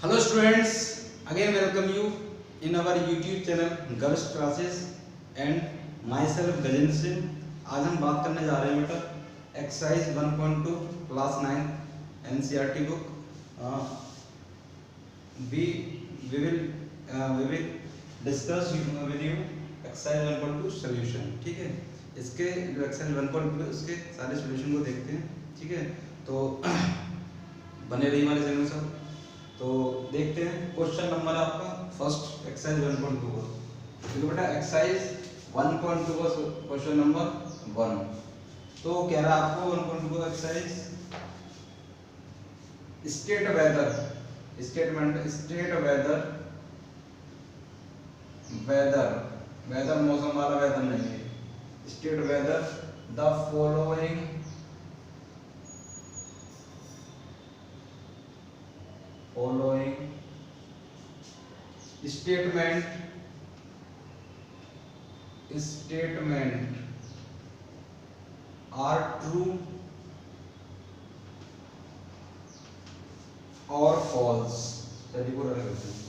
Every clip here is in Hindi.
Hello students, again welcome you in our YouTube channel Girls Classes and myself Gajen Singh। आज हम बात करने जा रहे हैं बेटा exercise 1.2 class 9 NCERT book. we will discuss with you exercise 1.2 solution. ठीक है, इसके जो एक्सरसाइज 1.2 उसके सारे सॉल्यूशन को देखते हैं। ठीक है, तो बने रहिए हमारे चैनल से। तो देखते हैं क्वेश्चन नंबर आपका फर्स्ट एक्सरसाइज 1.2 को। देखो बेटा एक्सरसाइज 1.2 का क्वेश्चन नंबर 1 तो कह रहा है आपको 1.2 का एक्सरसाइज स्टेट वेदर मौसम वाला वेदर नहीं है, state whether the following statement are true or false। चलिए पूरा करते हैं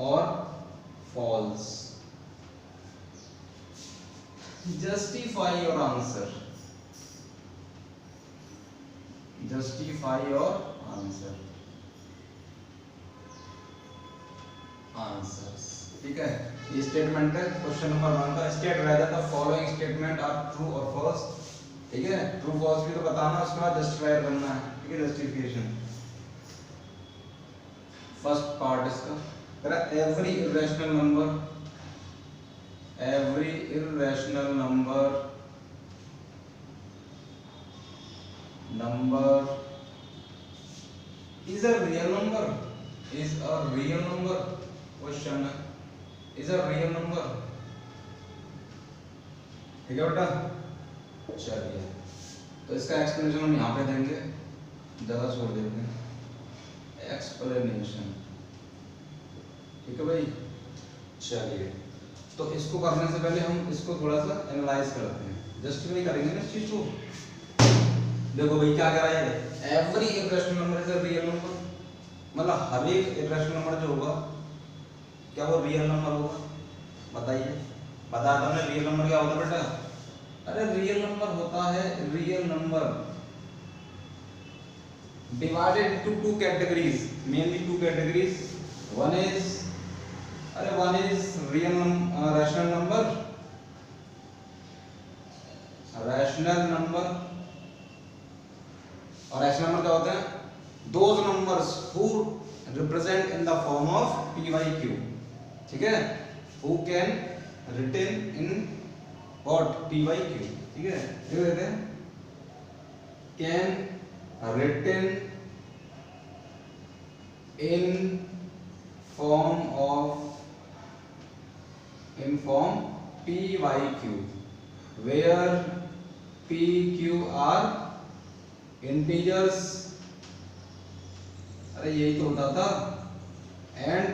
और false। justify your answer। Answers. ठीक है, ये स्टेटमेंट है क्वेश्चन नंबर 1 का। State whether the following statement are true और फॉल्स। ठीक है, ट्रू फॉल्स भी तो बताना, उसके बाद जस्टिफाई करना है। ठीक है, जस्टिफिकेशन फर्स्ट पार्ट इसका करा। Every irrational number is a real number question है, इज अ रियल नंबर। ठीक है बेटा, चलिए तो इसका एक्सप्लेनेशन हम यहाँ पे देंगे, ज्यादा छोड़ देते हैं एक्सप्लेनेशन। ठीक है भाई, चलिए तो इसको करने से पहले हम इसको थोड़ा सा एनालाइज करते हैं, जस्टिफाई करेंगे ना इस चीज को। देखो भाई क्या कह रहा है, every irrational number is a real number, मतलब हर एक इरेशनल नंबर जो होगा क्या वो रियल नंबर होगा? बताइए, बताता हूँ रियल नंबर क्या होता है बेटा। अरे रियल नंबर होता है, real number divided into two categories, mainly two categories. One is rational number. और रैशनल नंबर क्या होते हैं? Those numbers who represent in the form of p by q। ठीक है, who can written in what p by q। ठीक है, ये कहते हैं can written in form p by q where p q are integers। अरे यही तो होता था, and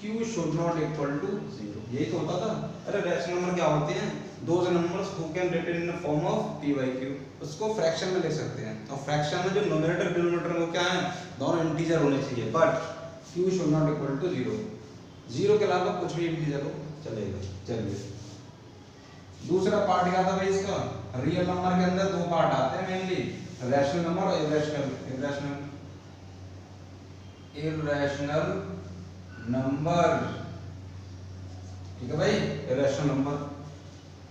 q should not equal to 0, यही तो होता था। अरे रैशनल नंबर क्या होते हैं? Those numbers who can written in the form of p by q। उसको फ्रैक्शन में लिख सकते हैं, और फ्रैक्शन में जो न्यूमरेटर डिनोमिनेटर में क्या है, दोनों इंटीजर होने चाहिए, but q should not equal to 0। 0 के अलावा कुछ भी इंटीजर हो चलेगा। चलिए दूसरा पार्ट क्या था भाई इसका? रियल नंबर के अंदर दो पार्ट आते हैं मेनली, रैशनल नंबर और इरेशनल नंबर। ठीक है भाई, इरेशनल नंबर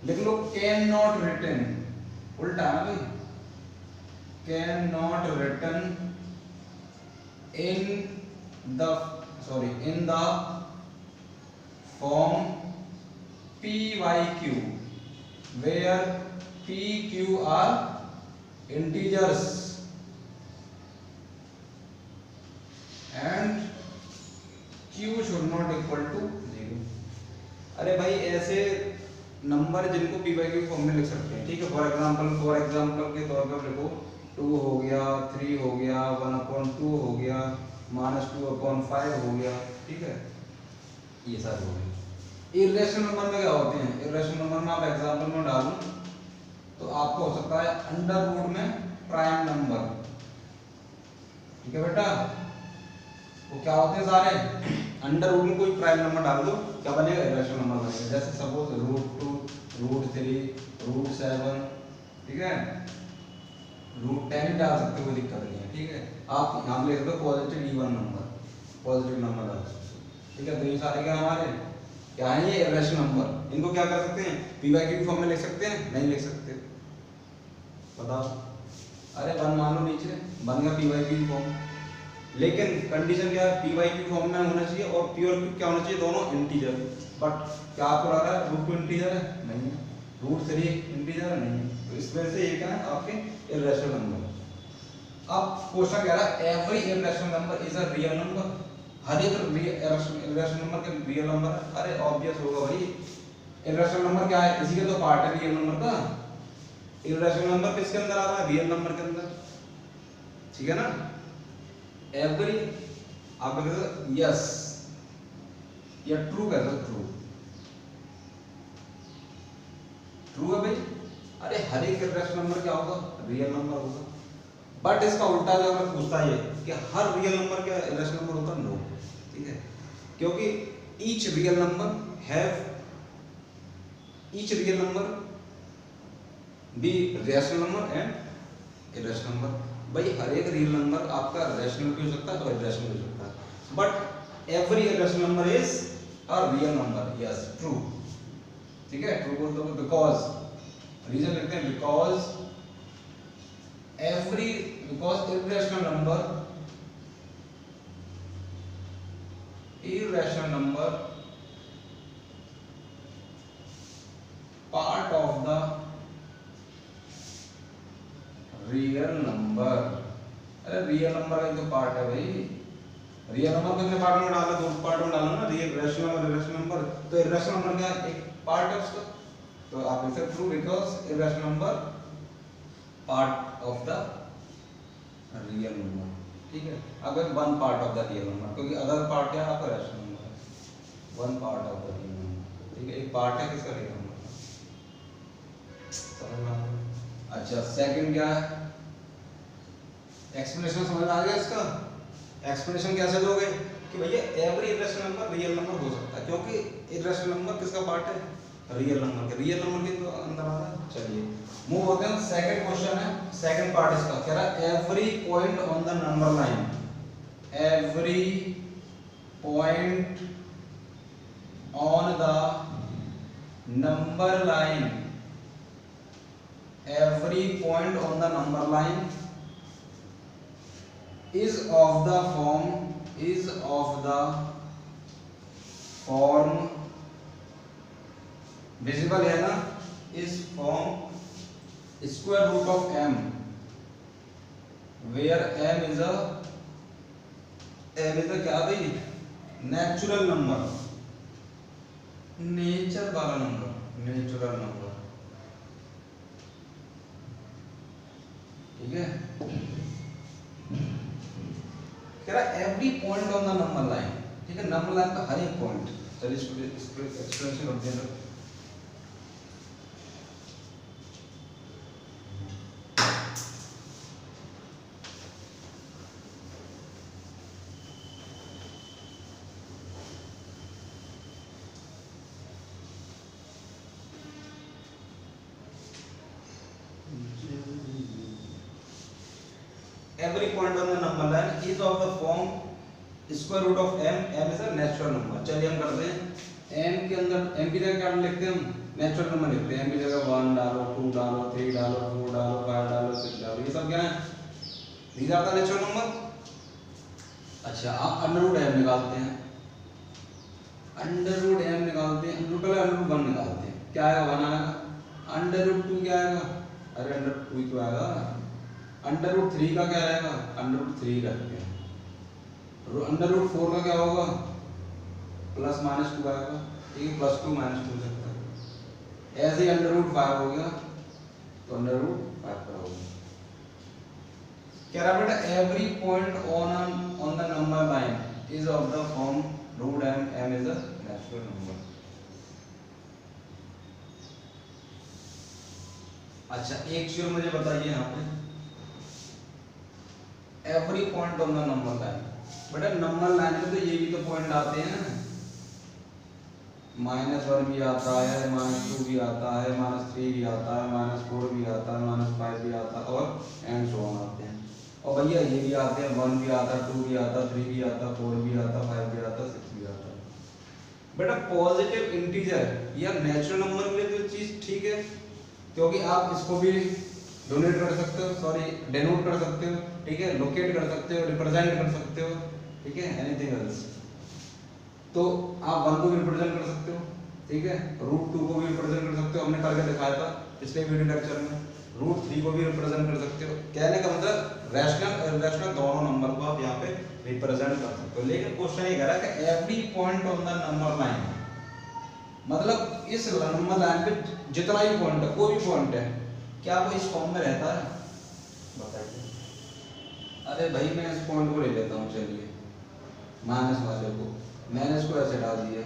लिख लो। कैन नॉट रिटन, उल्टा ना भाई, can not written in the form p by q where p q are integers and q should not equal to 0। अरे भाई ऐसे नंबर जिनको p by q फॉर्म में लिख सकते हैं। ठीक है, फॉर एग्जांपल के तौर पर लिखो 2 हो गया, 3 हो गया, 1/2 हो गया, -2/5 हो गया। ठीक है, ये सारे हो गए। इरेशनल नंबर में क्या होते हैं? इरेशनल नंबर में आप एग्जांपल में डालूं तो आपको हो सकता है अंडर रूट में प्राइम नंबर। ठीक है बेटा, वो क्या होते हैं सारे अंडर रूट में कोई प्राइम नंबर डाल दो, क्या बनेगा, इरेशनल नंबर बनेगा। जैसे सपोज √2, √3, √7, ठीक है, √10 ही डाल सकते हो, कोई दिक्कत नहीं है, ठीक है। आप यहाँ पे लिख दो positive even number, positive number डाल सकते हो, ठीक है। तो ये सारे क्या हमारे क्या है, ये इरेशनल नंबर। इनको क्या कर सकते हैं, पी/क्यू फॉर्म में लिख सकते हैं, नहीं लिख सकते, बताओ। अरे 1 मान लो नीचे बन गया पी/क्यू फॉर्म, लेकिन कंडीशन क्या है, पी/क्यू फॉर्म में होना चाहिए और पी और क्यू क्या होना चाहिए, दोनों इंटीजर। बट क्या आपको लग रहा है √2 इंटीजर है, नहीं है, √3 इंटीजर है, नहीं है। तो इस वजह से ये क्या है आपके इरेशनल नंबर। अब क्वेश्चन कह रहा है every irrational number is a real number, हर एक इरेशनल नंबर के रियल नंबर है। अरे ऑब्वियस होगा भाई, इरेशनल नंबर क्या है, इसी का तो पार्ट है रियल नंबर का। इरेशनल नंबर किसके अंदर आ रहा है, रियल नंबर के अंदर, ठीक है ना। एवरी आप कह यस या ट्रू कह दो, ट्रू ट्रू है भाई। अरे हर एक इरेशनल नंबर क्या होगा, रियल नंबर होगा। बट इसका उल्टा जो अगर पूछता है कि हर रियल नंबर क्या इरेशनल नंबर होता है, नो, ठीक है, क्योंकि each real number be rational number and irrational number. भाई हर एक रियल नंबर आपका रेशनल भी हो सकता है और इरेशनल भी हो सकता है, but every irrational number is a real number, yes true, ठीक है। ट्रू बोल दो, बिकॉज रीजन लिखते हैं, because irrational number part of the real number। अरे रियल नंबर का तो पार्ट है भाई, रियल नंबर कितने पार्ट में डाला, 2 पार्ट में डाला ना, रियल रैशनल और इरेशनल नंबर। तो इरेशनल नंबर क्या एक पार्ट है उसका, तो आप इसे true because irrational number part of the real number, ठीक है। अगर 1 part of the real number, क्योंकि अदर पार्ट क्या है आपका रैशनल नंबर है, 1 part of the real number, ठीक है। एक पार्ट है किसका, रियल नंबर, समझ में आ गया। अच्छा सेकंड क्या है, एक्सप्लेनेशन समझ आ गया इसका। एक्सप्लेनेशन कैसे दोगे कि भैया every irrational number real number हो सकता है, क्योंकि इरेशनल नंबर किसका पार्ट है, रियल नंबर के, रियल नंबर के तो अंदर आ रहा है। चलिए मूव होते हैं, सेकंड क्वेश्चन है, सेकंड पार्ट इसका कह रहा है every point on the number line, every point on the number line, every point on the number line is of the form visible है ना, is form square root of m, where m is a क्या भाई, नेचुरल नंबर, नेचर वाला नंबर, नेचुरल नंबर, ठीक है। कह रहा every point on the number line, ठीक है, नंबर लाइन का हर एक पॉइंट। चलिए इसको एक्सप्लेनेशन करते हैं। Every point on the number line is of the form square root of m, m is a natural number। चलिए हम करते हैं m के अंदर, m की जगह क्या लिखते हैं हम, नेचुरल नंबर लिखते हैं। m की जगह 1 डालो, 2 डालो, 3 डालो, 4 डालो, 5 डालो, 6 डालो, ये सब क्या है, these are the natural number। अच्छा आप अंडर रूट m निकालते हैं, अंडर रूट m निकालते हैं, अंडर पहले अंडर रूट 1 निकालते हैं, क्या आएगा 1 आएगा, अंडर रूट 2 क्या आएगा, अरे अंडर रूट 2 ही तो आएगा, अंडर रूट 3 का क्या रहेगा, अंडर रूट 3 रखते हैं, अंडर रूट 4 का क्या होगा, प्लस माइनस 2 आएगा, ठीक है, +2 -2 सकता है। ऐसे ही अंडर रूट 5 हो गया, तो अंडर रूट 5 का होगा। क्या रहा बेटा, every point on the number line is of the form root m, m is a natural number. अच्छा एक चीज मुझे बताइए यहाँ पे, every point on the number line, बेटा नंबर लाइन पॉइंट आते हैं ना, -1 भी आता है, -2 भी आता है, -3 भी आता है, -4 भी आता है, -5 भी आता है और एंड सो ऑन आते हैं। और भैया ये भी आते हैं, 1 भी आता है, 2 भी आता है, 3 भी आता है, 4 भी आता है, 5 भी आता है, 6 भी आता है। बेटा पॉजिटिव इंटीजर या नेचुरल नंबर के लिए तो चीज ठीक है, क्योंकि आप इसको भी डोनेट कर सकते हो, सॉरी डेनोट कर सकते हो, ठीक है, लोकेट कर सकते हो, रिप्रेजेंट कर सकते हो, ठीक है, एनीथिंग एल्स। तो आप 1 को भी रिप्रेजेंट कर सकते हो, ठीक है, √2 को भी रिप्रेजेंट कर सकते हो, हमने करके दिखाया था पिछले वीडियो लेक्चर में। √3 को भी रिप्रेजेंट कर सकते हो। कहने का मतलब रैशनल इरेशनल दोनों नंबर को आप यहाँ पे रिप्रेजेंट कर सकते हो। लेकिन क्वेश्चन ये कह रहा है कि every point on the number line, मतलब इस नंबर लाइन पे जितना भी पॉइंट है, कोई भी पॉइंट है, क्या वो इस फॉर्म में रहता है? बताइए। अरे भाई मैं इस पॉइंट को ले लेता हूँ, चलिए माइनस वाले को, मैंने इसको ऐसे डाल दिया,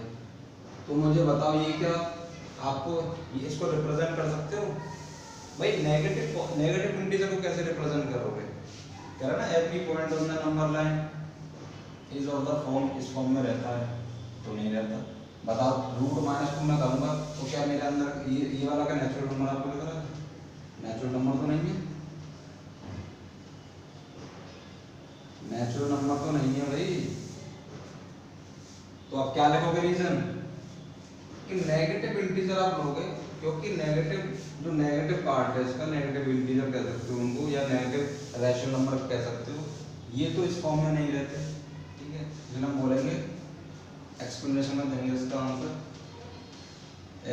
तो मुझे बताओ ये क्या आपको ये इसको रिप्रेजेंट कर सकते हो? भाई नेगेटिव इंटीजर को कैसे रिप्रेजेंट करोगे? कह रहा ना every point on the number line is of the form, इस फॉर्म में रहता है, तो नहीं रहता। बताओ √-2 मैं करूँगा तो क्या मेरे अंदर ये वाला का नेचुरल नंबर आपको लग रहा है? नेचुरल नंबर तो नहीं है, नेचुरल नंबर तो नहीं है भाई। तो आप क्या लिखोगे रीजन कि नेगेटिव इंटीजर आप लोगे, क्योंकि नेगेटिव जो नेगेटिव पार्ट है इसका नेगेटिव इंटीजर कह सकते हो उनको, या नेगेटिव रैशनल नंबर कह सकते हो, ये तो इस फॉर्म में नहीं रहते, ठीक है। फिर हम बोलेंगे एक्सप्लेनेशन में देंगे इसका आंसर,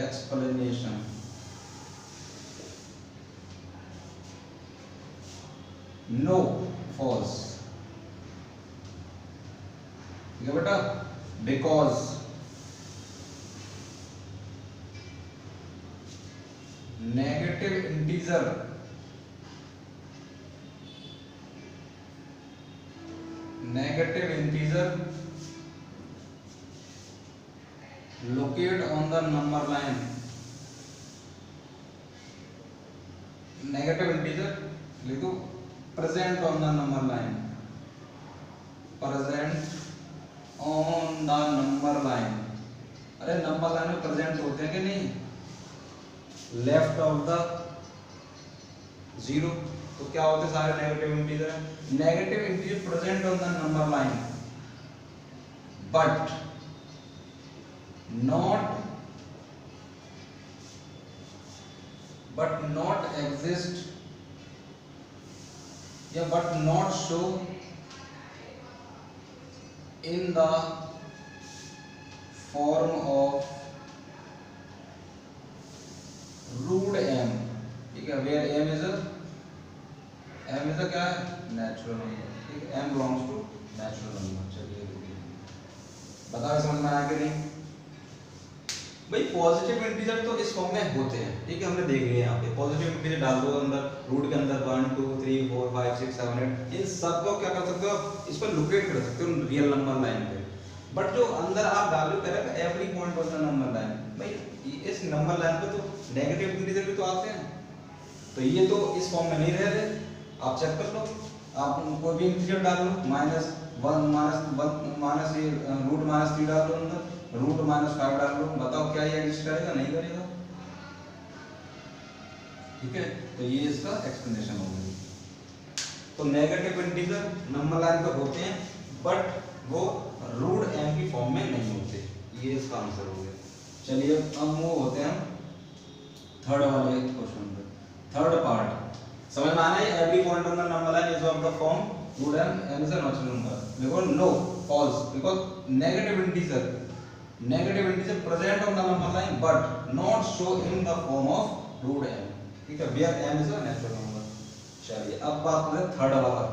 एक्सप्लेनेशन नो फॉल्स, ठीक है बेटा, because negative integer locate on the number line, negative integer लिखो present on the number line, present on the number line। अरे नंबर लाइन में प्रेजेंट होते हैं कि नहीं? लेफ्ट ऑफ द 0, तो क्या होते सारे नेगेटिव इंटीजर हैं। Negative integer present on the number line but not exist या but not show in the form of √m, ठीक है, where m is a क्या है? नेचुरल नंबर, ठीक है, m belongs to natural number. चलिए बताओ समझ में आया कि नहीं? भाई पॉजिटिव इंटीजर तो इस फॉर्म में होते हैं, ठीक है, हमने देख लिया यहाँ पे। पॉजिटिव इंटीजर डाल दो अंदर, रूट के अंदर 1 2 3 4 5 6 7 8, इन सब को क्या कर सकते हो? इस पर लोकेट कर सकते हो रियल नंबर लाइन पे। बट जो अंदर आप डालो कह रहे हैं every point of the number line, भाई इस नंबर लाइन पे तो नेगेटिव इंटीजर भी तो आते हैं, तो ये तो इस फॉर्म में नहीं रह रहे। आप चेक कर लो, आप कोई भी इंटीजर डाल लो, -1 √-3 डाल लो अंदर, √-5 डाल लो, बताओ क्या ये एग्जिस्ट करेगा? नहीं करेगा, ठीक है। तो ये इसका एक्सप्लेनेशन हो गई। तो नेगेटिव इंटीजर नंबर लाइन पर होते हैं बट वो √m की फॉर्म में नहीं होते, ये इसका आंसर हो गया। चलिए अब मूव होते हैं थर्ड वाले क्वेश्चन पे। थर्ड पार्ट समझ में आना है? Every point on the number line is of the form √m, m is a natural number, because no false, because negative integer present on the number line but not show in the form of √m, ठीक है, where m is a natural number। चलिए अब बात करें थर्ड वाला।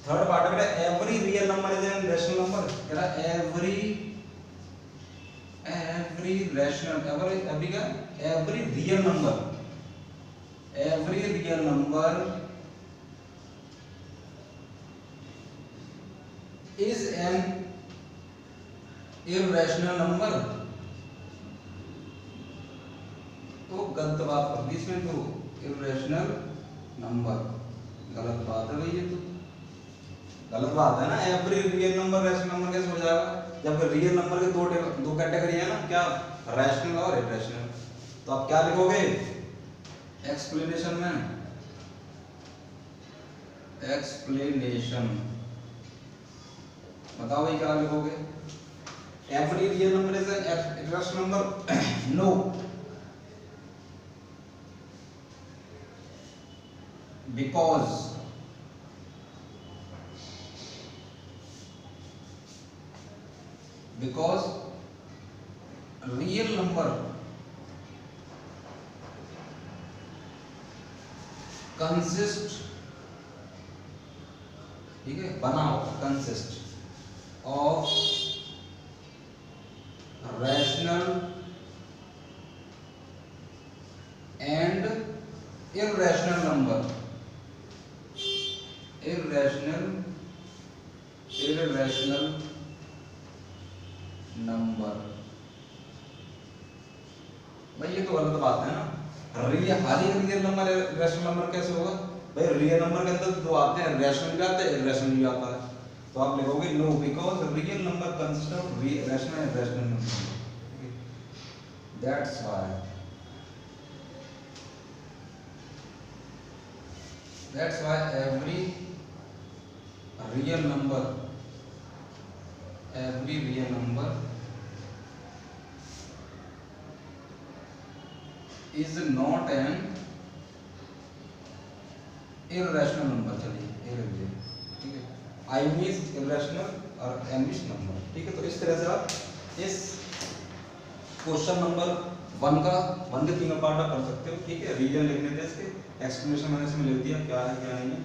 थर्ड पार्ट में every real number is N rational number, कह रहा every rational every real number is an irrational number। तो गलत बात कर दी इसमें, तो irrational number गलत बात है भाई, ये तो गलत बात है ना। Every real number rational number कैसे हो जाएगा? जब रियल नंबर के दो कैटेगरी है ना, क्या, रैशनल और इरेशनल। तो आप क्या लिखोगे एक्सप्लेनेशन में, एक्सप्लेनेशन बताओ भाई क्या लिखोगे। Every real number is an irrational number, no, because real number consist, ठीक है, बनाओ, consist of rational and irrational number, irrational number. भाई ये तो गलत बात है ना, रियल नंबर रैशनल नंबर कैसे होगा भाई? रियल नंबर के अंदर दो आते हैं, रैशनल भी आता है, इररेशनल भी आता है। तो आप लिखोगे no, because real number consist of rational and irrational number, that's why, every real number is not an irrational number। चलिए ये, ठीक है, I means irrational और n means number, ठीक है। तो इस तरह से आप इस क्वेश्चन नंबर 1 के 3 पार्ट आप कर सकते हो, ठीक है। रीजन लिखने थे, इसके एक्सप्लेनेशन मैंने इसमें लिख दिया क्या है क्या नहीं है,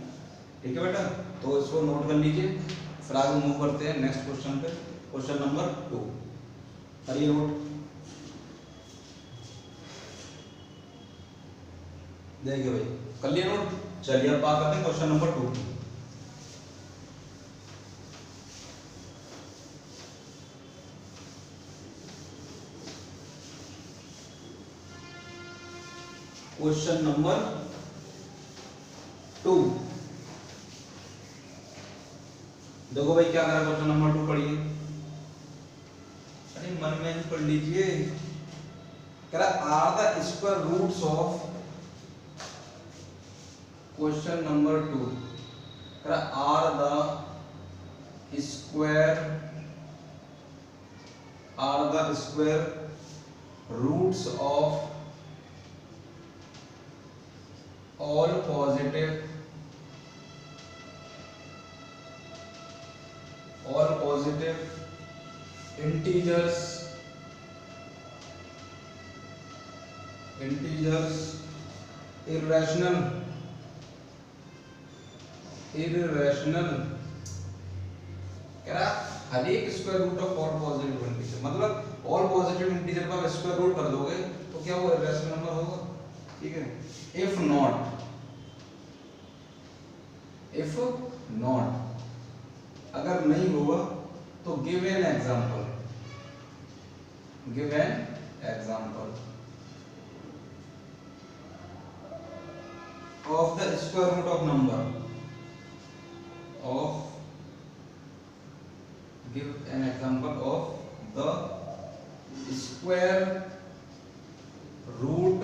ठीक है बेटा। तो इसको नोट कर लीजिए, फिर आगे मूव करते हैं नेक्स्ट क्वेश्चन पे, क्वेश्चन नंबर 2। करिए नोट, देखिए भाई कर लिया नोट। चलिए अब बात करते हैं क्वेश्चन नंबर 2 की। क्वेश्चन नंबर 2, देखो भाई क्या करा, क्वेश्चन नंबर 2 पढ़िए। अरे मन में ही पढ़ लीजिए। कह रहा are the square roots of, question number 2 कह रहा are the square roots of all positive integers irrational कह रहा हर एक square root of all positive integer, मतलब ऑल पॉजिटिव इंटीजर का स्क्वायर रूट कर दोगे तो क्या वो इरेशनल नंबर होगा, ठीक है। इफ नॉट अगर नहीं होगा तो give an example of the square root of number give an example of the square root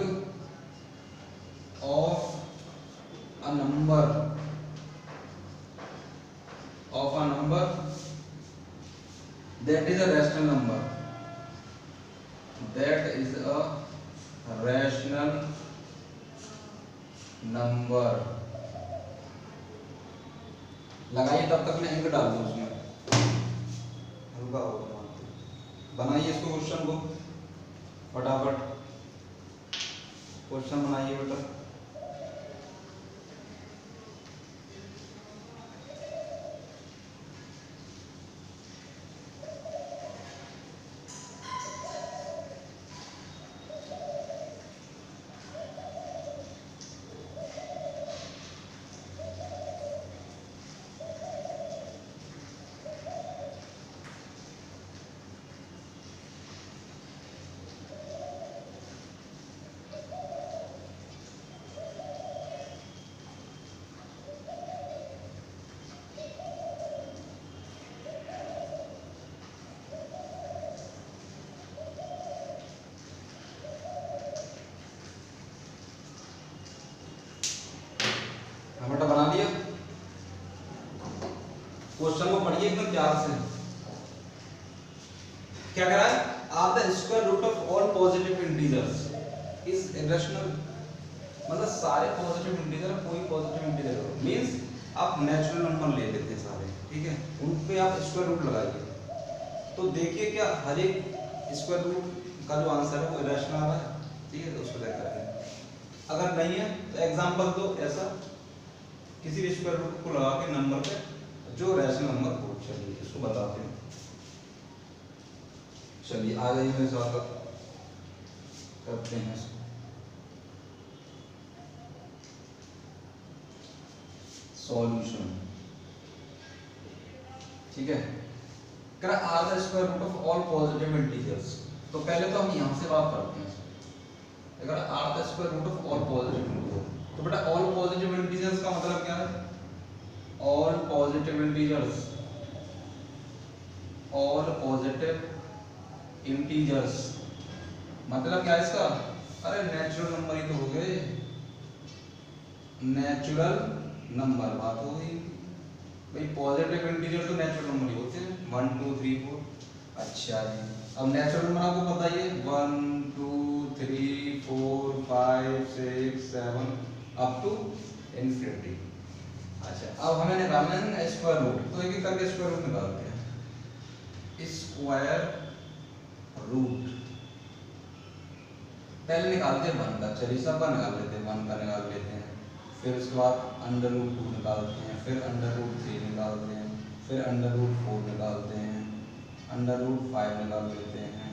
of a number that is a rational number, लगाइए तब तक मैं इंक डाल दूं उसमें, हल्का होगा। बनाइए इसको, क्वेश्चन को फटाफट क्वेश्चन बनाइए बेटा। 4 से क्या कह रहा है, are the square root of all positive integers is irrational, मतलब सारे पॉजिटिव इंटीजर, कोई पॉजिटिव इंटीजर हो मींस आप नेचुरल नंबर ले लेते हैं सारे, ठीक है, उन पे आप स्क्वायर रूट लगाइए, तो देखिए क्या हर एक स्क्वायर रूट का जो आंसर है वो इरेशनल आ रहा है, ठीक है, तो उसको चेक करेंगे। अगर नहीं है तो एग्जांपल दो ऐसा किसी भी स्क्वायर रूट को लगा के नंबर पे जो रैशनल नंबर हो, चलिए इसको बताते हैं। चलिए आ जाइए मेरे साथ करते हैं इसको। सॉल्यूशन, ठीक है, कर are the square root of all positive integers, तो पहले तो हम यहां से बात करते हैं, अगर are the square root of all positive integers, तो बेटा ऑल पॉजिटिव इंटीजर्स का मतलब क्या है, all positive integers, all positive integers मतलब क्या है इसका, अरे नेचुरल नंबर ही तो हो गए, नेचुरल नंबर बात हो गई भाई, पॉजिटिव इंटीजर तो नेचुरल नंबर ही होते हैं 1 2 3 4। अच्छा जी, अब नेचुरल नंबर आपको पता ही है 1 2 3 4 5 6 7 अप टू इनफिनिटी। अच्छा अब हमें निकालना है ना स्क्वायर रूट, तो एक एक करके स्क्वायर रूट निकालते हैं। स्क्वायर रूट पहले निकालते हैं 1 का, चलिए सब का निकाल लेते हैं, 1 का निकाल लेते हैं, फिर उसके बाद अंडर रूट 2 निकालते हैं, फिर अंडर रूट 3 निकालते हैं, फिर अंडर रूट 4 निकालते हैं, अंडर रूट 5 निकाल लेते हैं,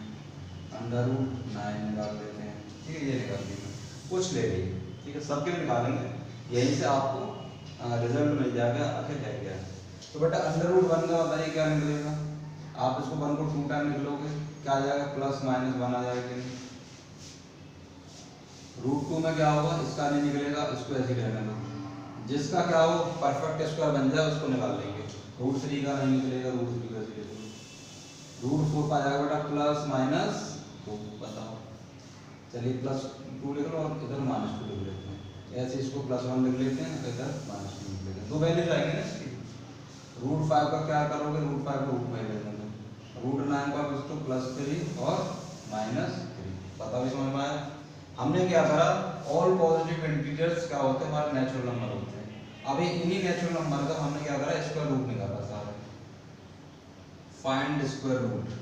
अंडर रूट 9 निकाल लेते हैं, ठीक है, ये निकाल लेंगे, कुछ ले लिए, ठीक है, सबके निकालेंगे, यहीं से आपको रिजल्ट मिल जाएगा आखिर है क्या। तो बेटा अंडर रूट 1 का बताइए क्या निकलेगा, आप इसको 1 को 2 टाइम निकलोगे क्या आ जाएगा, प्लस माइनस 1 आ जाएगा। रूट 2 में क्या होगा, इसका नहीं निकलेगा, इसको ऐसे ही रहने दो, जिसका क्या हो परफेक्ट स्क्वायर बन जाए उसको निकाल लेंगे। रूट 3 का नहीं निकलेगा, रूट 3 का ऐसे ही, रूट 4 का आ जाएगा बेटा प्लस माइनस 2, बताओ, चलिए प्लस 2 लिख लो और इधर माइनस 2 लिख लेते हैं, ऐसे इसको प्लस 1 लिख लेते हैं, इधर माइनस 2 लिख लेते हैं, दो वैल्यूज आएंगे ना इसकी। रूट 5 का क्या करोगे, रूट 5 को रूट 5 ले लेंगे, रूट 9 का इसको प्लस 3 और माइनस 3, बताओ समझ में आया। हमने क्या करा, ऑल पॉजिटिव इंटीजर्स क्या होते हैं, हमारे नेचुरल नंबर होते हैं, अभी इन्हीं नेचुरल नंबर का हमने क्या करा, स्क्वायर रूट निकाला सारा, फाइंड स्क्वायर रूट,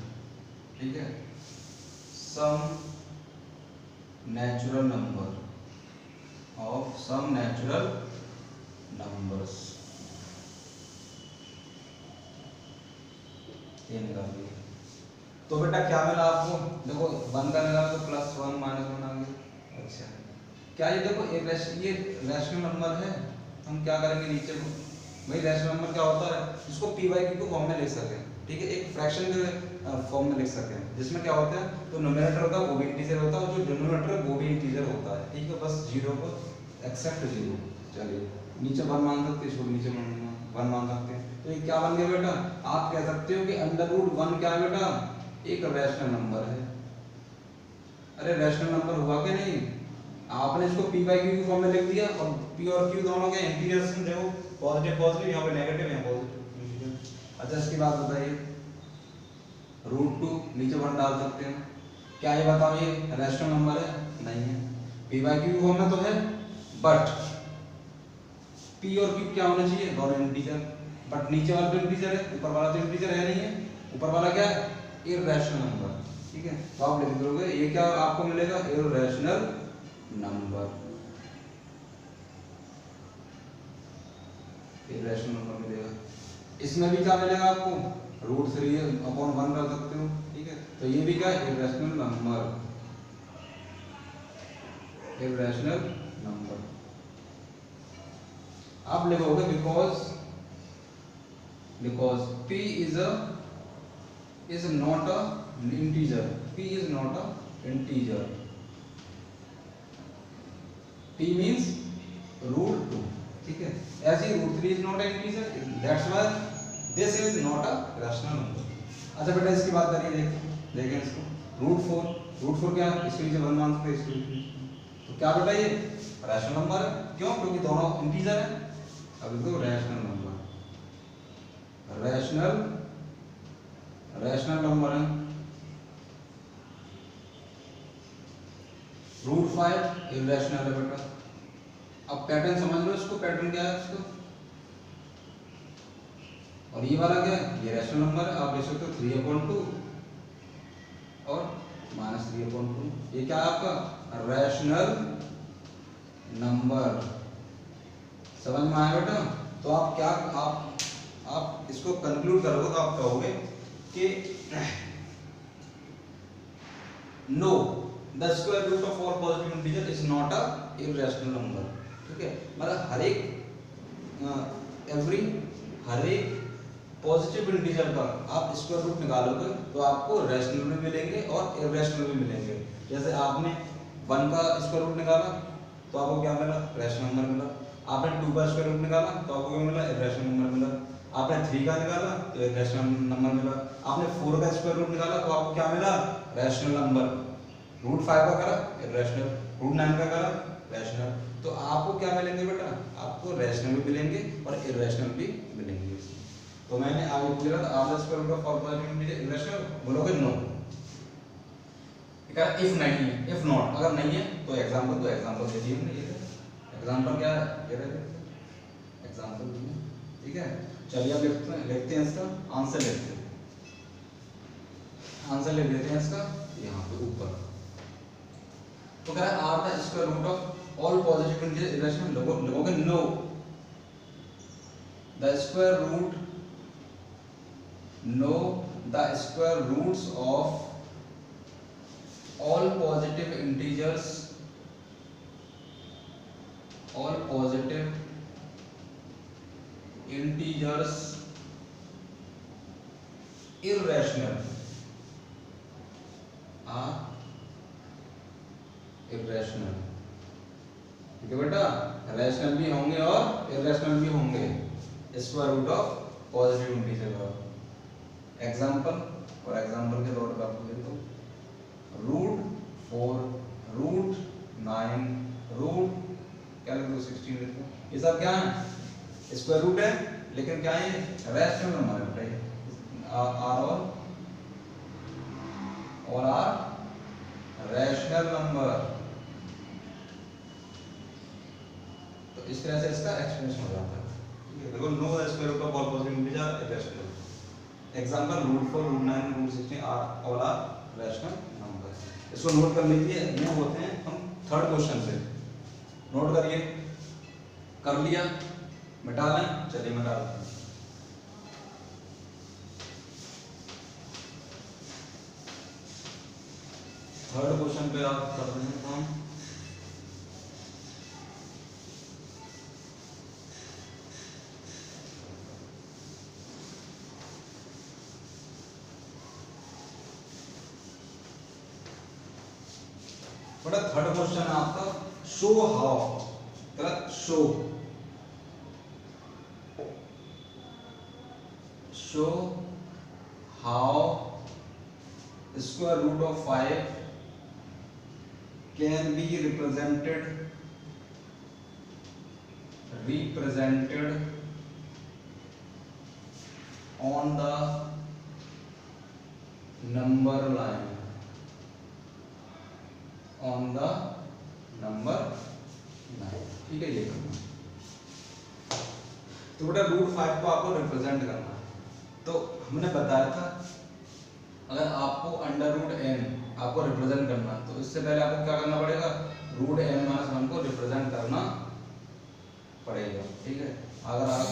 ठीक है, some natural number of some natural numbers, ये निकाल लिया। तो बेटा क्या मिला आपको, देखो 1 का निकाला तो प्लस 1 माइनस 1 आ गया। अच्छा क्या ये देखो ये रैशनल नंबर है, हम क्या करेंगे नीचे को, भाई रैशनल नंबर क्या होता है, इसको पी बाई क्यू को फॉर्म में लिख सकें, ठीक है, एक फ्रैक्शन के फॉर्म में लिख सकें, जिसमें क्या होता है, तो न्यूमरेटर का वो भी इंटीजर होता है और जो डिनोमिनेटर है वो भी इंटीजर होता है, ठीक है, बस 0 को एक्सेप्ट 0। चलिए नीचे 1 मान सकते हैं, इसको नीचे 1 मान सकते हैं, तो ये क्या बन गया बेटा, आप कह सकते हो कि अंडर रूट 1 क्या है बेटा, एक रैशनल नंबर है। अरे रैशनल नंबर हुआ कि नहीं, आपने इसको p बाई q की फॉर्म में लिख दिया, और p और q दोनों के इंटीजर्स हैं, देखो पॉजिटिव पॉजिटिव, यहाँ पे नेगेटिव है पॉजिटिव। अच्छा इसकी बात बताइए, रूट 2 नीचे 1 डाल सकते हैं, क्या ये बताओ ये रैशनल नंबर है, नहीं है, p बाई q की फॉर्म में तो है, बट p और q क्या होना चाहिए, दोनों इंटीजर, बट नीचे वाला तो इंटीजर है, ऊपर वाला तो इंटीजर है नहीं है, ऊपर वाला क्या है, इररेशनल नंबर, ठीक है, तो आप लिख दोगे ये क्या आपको मिलेगा, इररेशनल नंबर, इररेशनल नंबर मिलेगा। इसमें भी क्या मिलेगा आपको, रूट 3/1 कर सकते हो, ठीक है, तो ये भी क्या है, इररेशनल नंबर, इररेशनल नंबर आप लिखोगे because p is not a integer, p is not a integer, p means root 2, ठीक है, ऐसे ही root 3 is not a integer, that's why this is not a rational number। अच्छा बेटा इसकी बात करिए, देखें इसको, रूट 4 क्या है, इसके नीचे 1 मान सकते हैं, इसके नीचे, तो क्या बेटा ये रैशनल नंबर है, क्यों, क्योंकि दोनों इंटीजर है। अब देखो rational number, rational rational number है। √5 इरेशनल है बेटा। अब पैटर्न समझ लो इसको, पैटर्न क्या है इसको, और ये वाला क्या है, ये रैशनल नंबर है। आप देख सकते हो 3/2 और -3/2, ये क्या है आपका रैशनल नंबर। समझ में आया बेटा? तो आप क्या आप इसको कंक्लूड करोगे तो आप कहोगे कि no, the square root of all positive integer is not a irrational number. ठीक है, मतलब हर एक पॉजिटिव इंटीजर का आप स्क्वायर रूट निकालोगे तो आपको रैशनल भी मिलेंगे और इरेशनल भी मिलेंगे। जैसे आपने 1 का स्क्वायर रूट निकाला तो आपको क्या मिला, रैशनल नंबर मिला। आपने 2 का स्क्वायर रूट निकाला तो आपको क्या मिला, इरेशनल नंबर मिला। आपने 3 का निकाला तो इरेशनल नंबर मिला। आपने 4 का स्क्वायर रूट निकाला तो आपको क्या मिला, रैशनल नंबर। √5 का करा इरेशनल, √9 का करा रैशनल। तो आपको क्या मिलेंगे बेटा, आपको रैशनल भी मिलेंगे और इरेशनल भी मिलेंगे। तो मैंने आगे पूछा था आप square root of all positive integer irrational, बोलोगे नो। इफ नहीं है, इफ नॉट, अगर नहीं है तो एग्जांपल दो, एग्जांपल दे दिए हमने। ये एग्जांपल क्या है, ये रहे एग्जांपल दिए। ठीक है, चलिए अब लिखते हैं इसका आंसर, लिखते हैं आंसर, लिख देते हैं इसका यहाँ पे ऊपर। तो कह रहा है are the square root of all positive integer irrational, लोगोगे no, the square root, no the square roots of all positive integers, all positive integers irrational are irrational। ठीक है बेटा, रैशनल भी होंगे और इरेशनल भी होंगे square root of positive integer का। एग्जांपल, और एग्जांपल के तौर पर आपको दे दो √4, √9, क्या लिख दो 16 लिख दो। ये सब क्या है, स्क्वायर रूट है, लेकिन क्या है, रैशनल नंबर है बेटा। और आर रैशनल नंबर। तो इस तरह से इसका एक्सप्लेनेशन हो जाता है। ठीक है, देखो no the square root of all positive integer irrational. Example √4, √9, √16 are all are rational number. इसको नोट कर लीजिए, मूव होते हैं हम थर्ड क्वेश्चन से। नोट करिए, कर लिया, मिटा लें, चलिए मिटा लेते हैं। थर्ड क्वेश्चन पे आप कर रहे हैं काम। बड़ा थर्ड क्वेश्चन है आपका, शो हाउ, गलत, show how square root of 5 can be represented on the number line, on the number line. ठीक है, ये करना। तो बेटा √5 को आपको रिप्रेजेंट करना है। तो हमने बताया था अगर आपको √n आपको रिप्रेजेंट करना, तो इससे पहले आपको क्या करना पड़ेगा, √n - 1 को रिप्रेजेंट करना पड़ेगा। ठीक है, अगर आप